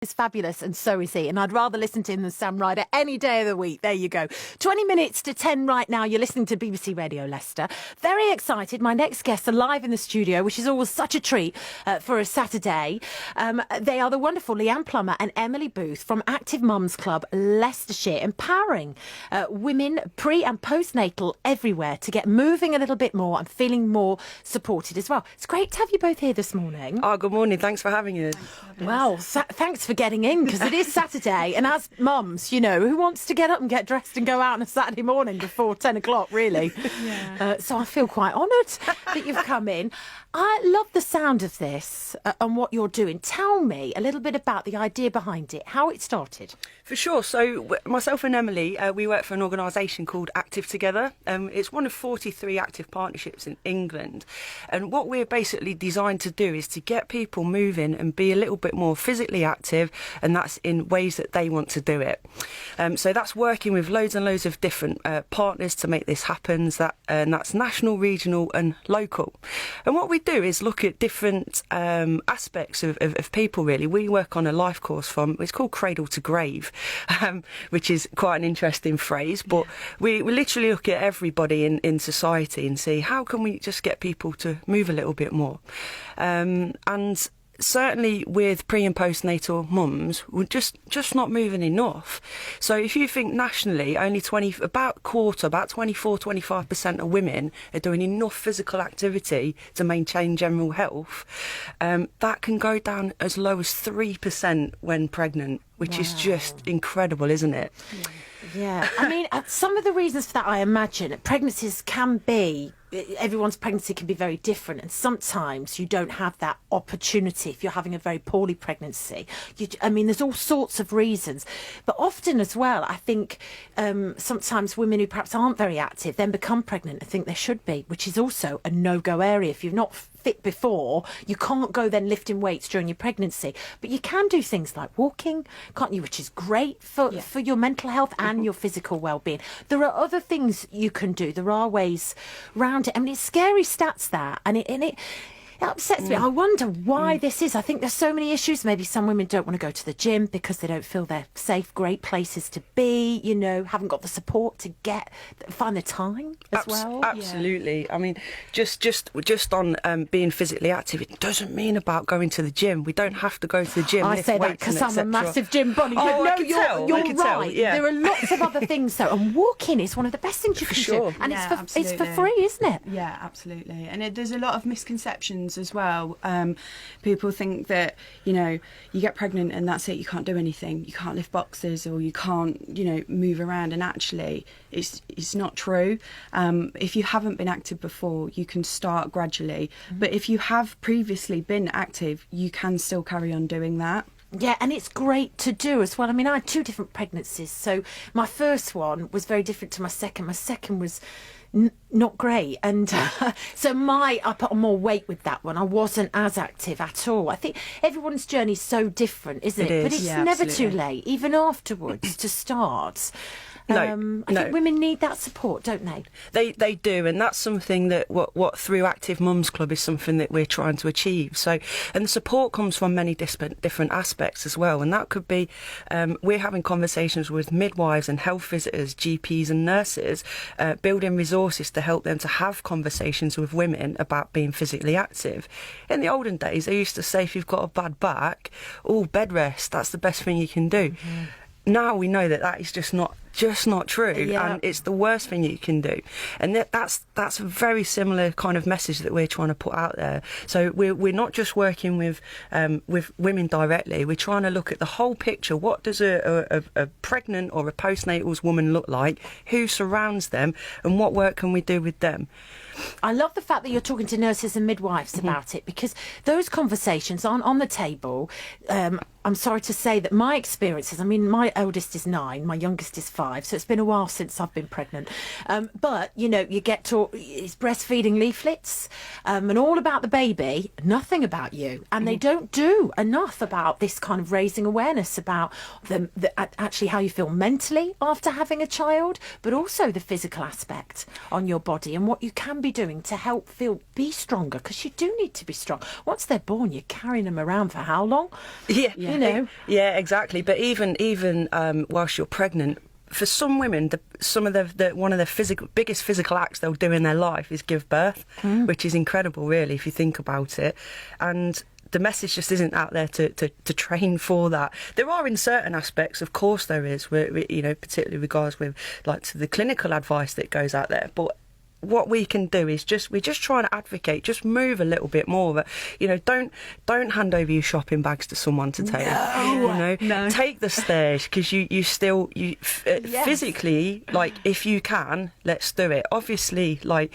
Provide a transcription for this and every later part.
Is fabulous, and so is he, and I'd rather listen to him than Sam Ryder any day of the week. There you go. 20 minutes to 10 right now. You're listening to BBC Radio Leicester. Very excited. My next guests are live in the studio, which is always such a treat for a Saturday. They are the wonderful Leanne and Emily Booth from Active Mums Club Leicestershire, empowering women pre and postnatal everywhere to get moving a little bit more and feeling more supported as well. It's great to have you both here this morning. Oh, good morning. Thanks for having us. Well, thanks for getting in, because it is Saturday, and as mums, you know, who wants to get up and get dressed and go out on a Saturday morning before 10 o'clock, really? Yeah. So I feel quite honoured that you've come in. I love the sound of this and what you're doing. Tell me a little bit about the idea behind it, how it started. For sure. So myself and Emily, we work for an organisation called Active Together. It's one of 43 active partnerships in England. And what we're basically designed to do is to get people moving and be a little bit more physically active, and that's in ways that they want to do it. So that's working with loads and loads of different partners to make this happen. And that's national, regional and local. And what we do is look at different aspects of people, really. We work on a life course it's called Cradle to Grave, which is quite an interesting phrase, but we literally look at everybody in society and see how can we just get people to move a little bit more. And certainly with pre and postnatal mums, we're just not moving enough. So if you think nationally, only about 24-25% of women are doing enough physical activity to maintain general health, that can go down as low as 3% when pregnant, which is just incredible, isn't it? Yeah. I mean, some of the reasons for that, I imagine, pregnancies can be, everyone's pregnancy can be very different, and sometimes you don't have that opportunity if you're having a very poorly pregnancy. There's all sorts of reasons, but often as well, I think sometimes women who perhaps aren't very active then become pregnant and think they should be, which is also a no-go area. If you're not fit before, you can't go then lifting weights during your pregnancy, but you can do things like walking, can't you, which is great for your mental health and your physical well-being. There are other things you can do. There are ways round it. I mean, it's scary stats, that, and it upsets me. I wonder why this is. I think there's so many issues. Maybe some women don't want to go to the gym because they don't feel they're safe, great places to be, you know, haven't got the support to find the time as well. Absolutely. Yeah. I mean, just on being physically active, it doesn't mean about going to the gym. We don't have to go to the gym. I say that because I'm a massive gym bunny. Oh, but no, you're right. Tell, yeah. There are lots of other things, though, and walking is one of the best things you can do. And it's for free, isn't it? Yeah, absolutely. And there's a lot of misconceptions as well. People think that, you know, you get pregnant and that's it, you can't do anything, you can't lift boxes, or you can't, you know, move around, and actually it's not true. If you haven't been active before, you can start gradually, but if you have previously been active, you can still carry on doing that. Yeah, and it's great to do as well. I mean, I had 2 different pregnancies, so my first one was very different to my second. My second was not great, and so I put on more weight with that one. I wasn't as active at all. I think everyone's journey is so different, isn't it? But it's never too late, even afterwards, to start. I think women need that support, don't they? They do, and that's something that what through Active Mums Club is something that we're trying to achieve. So, and the support comes from many different aspects as well, and that could be we're having conversations with midwives and health visitors, GPs and nurses, building resources to help them to have conversations with women about being physically active. In the olden days, they used to say, if you've got a bad back, bed rest, that's the best thing you can do. Now we know that is just not true, and it's the worst thing you can do, and that's a very similar kind of message that we're trying to put out there. So we're not just working with women directly, we're trying to look at the whole picture. What does a pregnant or a postnatal woman look like, who surrounds them, and what work can we do with them? I love the fact that you're talking to nurses and midwives about it, because those conversations aren't on the table. I'm sorry to say that my experiences, I mean, my eldest is 9, my youngest is 5. 5, so it's been a while since I've been pregnant. But, you know, you get to it's breastfeeding leaflets and all about the baby, nothing about you. And they don't do enough about this kind of raising awareness about actually how you feel mentally after having a child, but also the physical aspect on your body and what you can be doing to help be stronger, because you do need to be strong. Once they're born, you're carrying them around for how long? Yeah, you know. Yeah, exactly. But even whilst you're pregnant, for some women, one of the biggest physical acts they'll do in their life is give birth, which is incredible, really, if you think about it. And the message just isn't out there to train for that. There are in certain aspects, of course there is, you know, particularly regards with like to the clinical advice that goes out there. But what we can do is we're just trying to advocate, just move a little bit more. But, you know, don't hand over your shopping bags to someone to take. No. Take the stairs, because you still physically, like, if you can, let's do it. Obviously, like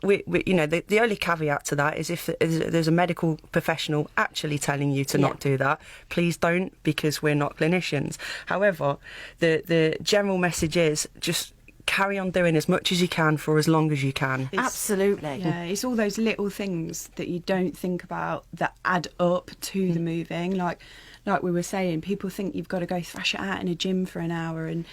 we you know, the only caveat to that is if there's a medical professional actually telling you to not do that, please don't, because we're not clinicians. However, the general message is just carry on doing as much as you can for as long as you can. Absolutely. Yeah, it's all those little things that you don't think about that add up to the moving. Like we were saying, people think you've got to go thrash it out in a gym for an hour, and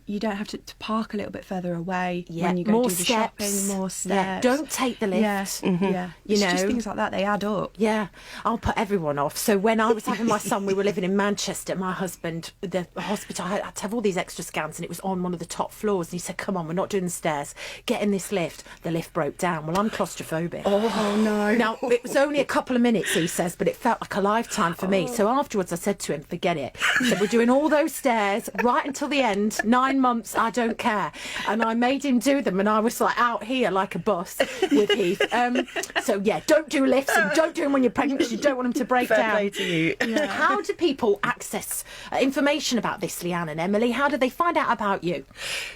you don't have to park a little bit further away when you go do the shopping. More steps. Yeah. Don't take the lift. Yeah. You It's know, just things like that, they add up. Yeah, I'll put everyone off. So when I was having my son, we were living in Manchester. My husband, the hospital, I had to have all these extra scans, and it was on one of the top floors. And he said, "Come on, we're not doing the stairs. Get in this lift." The lift broke down. Well, I'm claustrophobic. Oh no! Now it was only a couple of minutes, he says, but it felt like a lifetime for me. So afterwards, I said to him, "Forget it." I said, "We're doing all those stairs right until the end. 9 months, I don't care." And I made him do them, and I was like out here like a bus with Heath. So yeah, don't do lifts, and don't do them when you're pregnant, because you don't want them to break Fair down. play to you. Yeah. How do people access information about this, Leanne and Emily? How do they find out about you?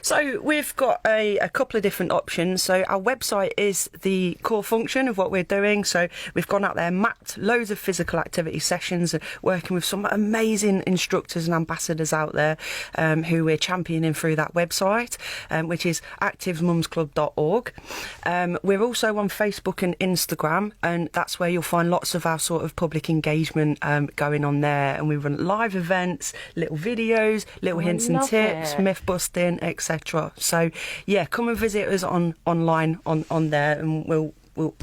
So we've got a couple of different options. So our website is the core function of what we're doing. So we've gone out there, mapped loads of physical activity sessions, working with some amazing instructors and ambassadors out there who we're championing through that website, which is activemumsclub.org. We're also on Facebook and Instagram, and that's where you'll find lots of our sort of public engagement going on there. And we run live events, little videos, little hints and tips, myth busting, etc. So yeah, come and visit us online on there, and we'll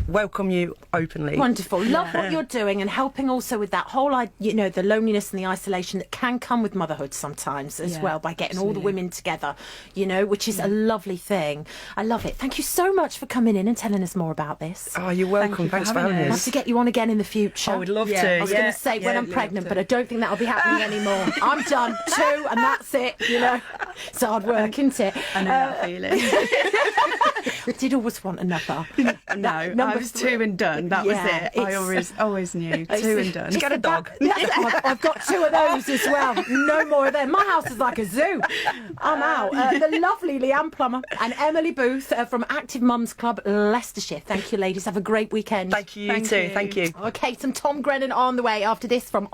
welcome you openly. Wonderful. Love what you're doing, and helping also with that whole, you know, the loneliness and the isolation that can come with motherhood sometimes as well, by getting all the women together, you know, which is a lovely thing. I love it. Thank you so much for coming in and telling us more about this. Oh, you're welcome. Thanks for having us. I'd love to get you on again in the future. I would love to. I was going to say when I'm pregnant, but I don't think that'll be happening anymore. I'm done. 2 and that's it, you know. It's hard work, isn't it? I know that feeling. I did always want another. No, I was 2 and done. That was it. I always knew. 2 and done. Just get a dog. I've got 2 of those as well. No more of them. My house is like a zoo. I'm out. The lovely Leanne Plummer and Emily Booth from Active Mums Club, Leicestershire. Thank you, ladies. Have a great weekend. Thank you, you too. Thank you. Okay, some Tom Grennan on the way after this from